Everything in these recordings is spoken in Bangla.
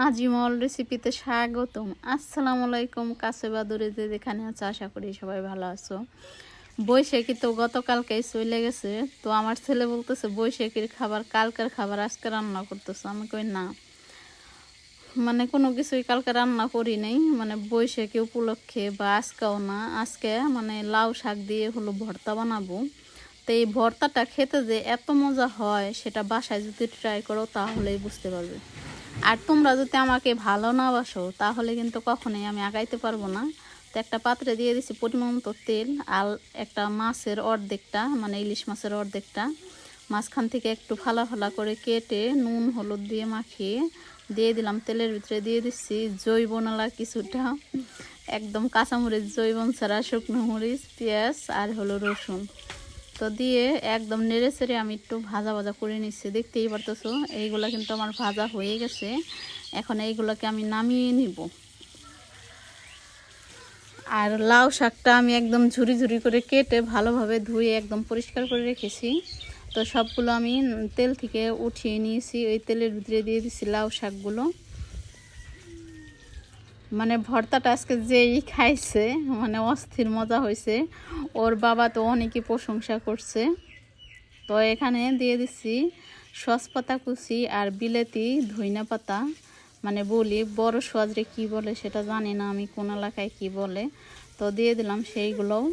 আজিমল রেসিপিতে স্বাগতম। আসসালামু আলাইকুম। কাছে বা দূরে যে যেখানে আছে আশা করি সবাই ভালো আছো। বৈশাখী তো গতকালকেই চলে গেছে, তো আমার ছেলে বলতেছে বৈশাখীর খাবার কালকের খাবার আজকে রান্না করতেছে। আমি কই না, মানে কোনো কিছুই কালকে রান্না করি নাই, মানে বৈশাখী উপলক্ষে বা আজকেও না। আজকে মানে লাউ শাক দিয়ে হলো ভর্তা বানাবো। তো এই ভর্তাটা খেতে যে এত মজা হয় সেটা বাসায় যদি ট্রাই করো তাহলেই বুঝতে পারবে। আর তোমরা যদি আমাকে ভালো না বাসো তাহলে কিন্তু কখনোই আমি আগাইতে পারবো না। তো একটা পাত্রে দিয়ে দিছি পরিমাণ মতো তেল, আর একটা মাছের অর্ধেকটা, মানে ইলিশ মাছের অর্ধেকটা মাঝখান থেকে একটু ফালা ফালা করে কেটে নুন হলুদ দিয়ে মাখিয়ে দিয়ে দিলাম তেলের ভিতরে। দিয়ে দিচ্ছি জৈবনালা কিছুটা, একদম কাঁচামরিচ জৈবন ছাড়া, শুকনো মরিচ, পেঁয়াজ আর হলো রসুন। তো দিয়ে একদম নেড়ে চেড়ে আমি একটু ভাজা ভাজা করে নিচ্ছি। দেখতেই পারতেছো এইগুলো কিন্তু আমার ভাজা হয়ে গেছে। এখন এইগুলোকে আমি নামিয়ে নিব। আর লাউ শাকটা আমি একদম ঝুরি ঝুরি করে কেটে ভালোভাবে ধুয়ে একদম পরিষ্কার করে রেখেছি। তো সবগুলো আমি তেল থেকে উঠিয়ে নিয়েছি। ওই তেলের ভিতরে দিয়ে দিচ্ছি লাউ শাকগুলো। মানে ভর্তাটা আজকে যেই খাইছে মানে অস্থির মজা হয়েছে। ওর বাবা তো অনেকই প্রশংসা করছে। তো এখানে দিয়ে দিচ্ছি সসপাতা কুচি আর বিলেতি ধইনা পাতা, মানে বলি বড় সোয়াজরে কি বলে সেটা জানি না আমি, কোন এলাকায় কি বলে। তো দিয়ে দিলাম সেইগুলোও,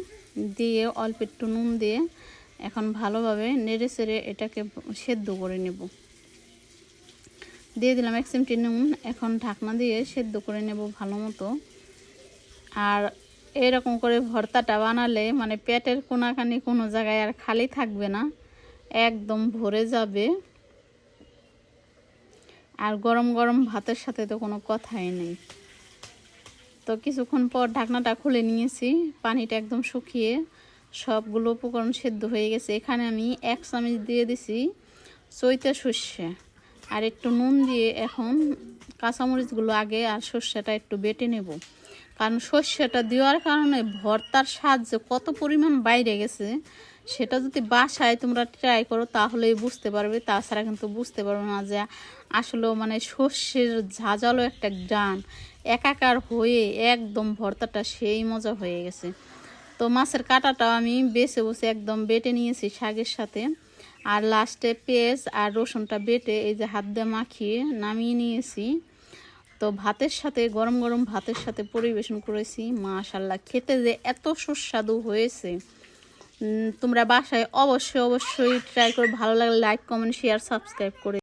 দিয়ে অল্প একটু নুন দিয়ে এখন ভালোভাবে নেড়ে চেড়ে এটাকে সেদ্ধ করে নেব। দিয়ে দিলাম 1 চিমটি নুন। এখন ঢাকনা দিয়ে সেদ্ধ করে নেব ভালো মতো। আর এরকম করে ভর্তাটা বানালে মানে পেটের কোনাখানি কোনো জায়গায় আর খালি থাকবে না, একদম ভরে যাবে। আর গরম গরম ভাতের সাথে তো কোনো কথাই নেই। তো কিছুক্ষণ পর ঢাকনাটা খুলে নিয়েছি, পানিটা একদম শুকিয়ে সবগুলো উপকরণ সেদ্ধ হয়ে গেছে। এখানে আমি 1 চামচ দিয়ে দিছি চৈতা সর্ষে আর একটু নুন দিয়ে এখন কাঁচামরিচগুলো আগে আর সর্ষেটা একটু বেটে নেব। কারণ সর্ষেটা দেওয়ার কারণে ভর্তার স্বাদ যে কত পরিমাণ বাইরে গেছে সেটা যদি বাসায় তোমরা ট্রাই করো তাহলেই বুঝতে পারবে। তাছাড়া কিন্তু বুঝতে পারবে না যে আসলেও মানে সর্ষের ঝাঁঝালো একটা গ্রান একাকার হয়ে একদম ভর্তাটা সেই মজা হয়ে গেছে। তো মাছের কাঁটাটাও আমি বেছে বসে একদম বেটে নিয়েছি শাকের সাথে। আর লাস্টে পেঁয়াজ আর রসুনটা বেটে এই যে হাত দিয়ে মাখিয়ে নামিয়ে নিয়েছি। তো ভাতের সাথে গরম গরম ভাতের সাথে পরিবেশন করেছি। মাশাআল্লাহ, খেতে যে এত সুস্বাদু হয়েছে। তোমরা বাসায় অবশ্যই ট্রাই করে ভালো লাগলে লাইক কমেন্ট শেয়ার সাবস্ক্রাইব করে